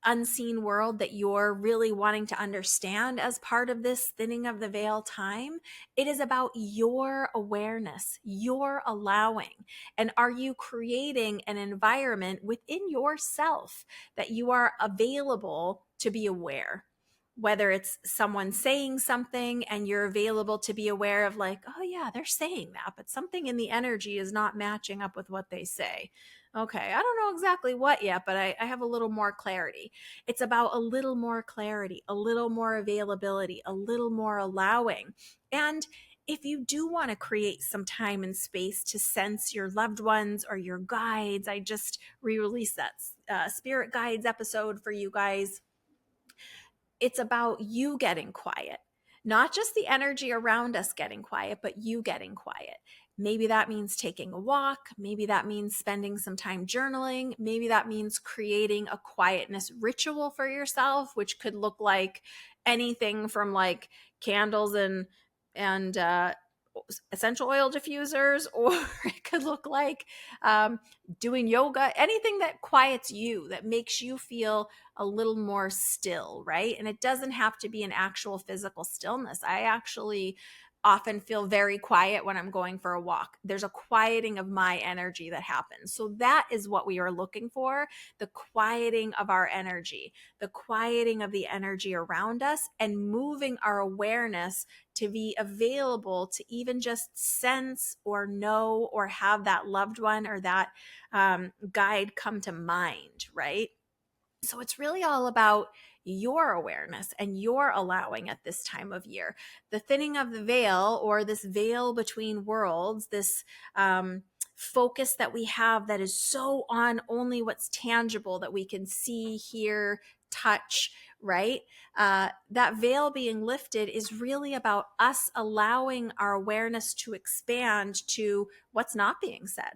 unseen world that you're really wanting to understand as part of this thinning of the veil time. It is about your awareness, your allowing. And are you creating an environment within yourself that you are available to be aware? Whether it's someone saying something and you're available to be aware of, like, oh yeah, they're saying that, but something in the energy is not matching up with what they say. Okay, I don't know exactly what yet, but I have a little more clarity. It's about a little more clarity, a little more availability, a little more allowing. And if you do want to create some time and space to sense your loved ones or your guides, I just re-released that spirit guides episode for you guys. It's about you getting quiet, not just the energy around us getting quiet, but you getting quiet. Maybe that means taking a walk. Maybe that means spending some time journaling. Maybe that means creating a quietness ritual for yourself, which could look like anything from like candles and essential oil diffusers, or it could look like doing yoga, anything that quiets you, that makes you feel a little more still, right? And it doesn't have to be an actual physical stillness. I actually often feel very quiet when I'm going for a walk. There's a quieting of my energy that happens. So that is what we are looking for, the quieting of our energy, the quieting of the energy around us, and moving our awareness to be available to even just sense or know or have that loved one or that guide come to mind, right? So it's really all about your awareness and your allowing at this time of year. The thinning of the veil, or this veil between worlds, this focus that we have that is so on only what's tangible that we can see, hear, touch, right? That veil being lifted is really about us allowing our awareness to expand to what's not being said,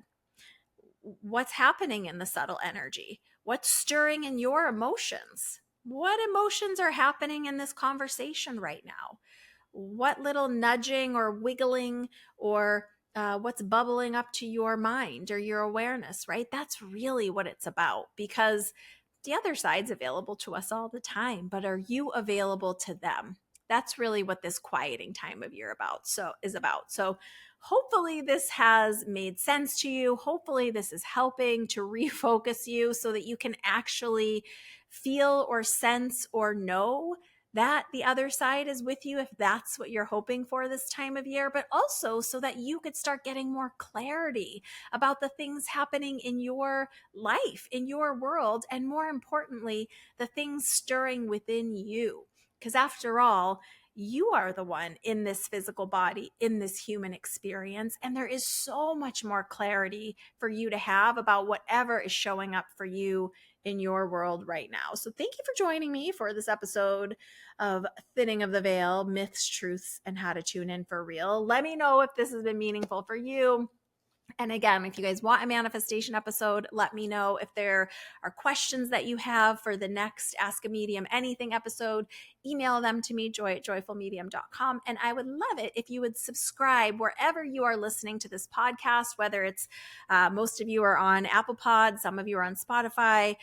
what's happening in the subtle energy, what's stirring in your emotions, what emotions are happening in this conversation right now, what little nudging or wiggling or what's bubbling up to your mind or your awareness, right? That's really what it's about, because the other side's available to us all the time, but are you available to them? That's really what this quieting time of year is about. So hopefully this has made sense to you. Hopefully this is helping to refocus you so that you can actually feel or sense or know that the other side is with you, if that's what you're hoping for this time of year, but also so that you could start getting more clarity about the things happening in your life, in your world, and more importantly, the things stirring within you. Because after all, you are the one in this physical body, in this human experience, and there is so much more clarity for you to have about whatever is showing up for you in your world right now. So thank you for joining me for this episode of Thinning of the Veil, Myths, Truths, and How to Tune In for Real. Let me know if this has been meaningful for you. And again, if you guys want a manifestation episode, let me know. If there are questions that you have for the next Ask a Medium Anything episode, email them to me, joy@joyfulmedium.com. And I would love it if you would subscribe wherever you are listening to this podcast, whether it's most of you are on Apple Pod, some of you are on Spotify,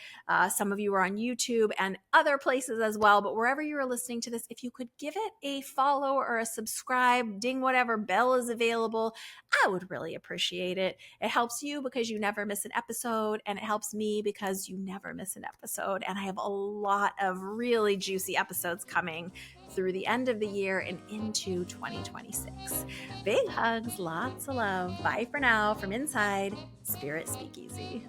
some of you are on YouTube and other places as well. But wherever you are listening to this, if you could give it a follow or a subscribe, ding whatever bell is available, I would really appreciate it. It helps you because you never miss an episode, and it helps me because you never miss an episode. And I have a lot of really juicy episodes coming through the end of the year and into 2026. Big hugs, lots of love. Bye for now from inside Spirit Speakeasy.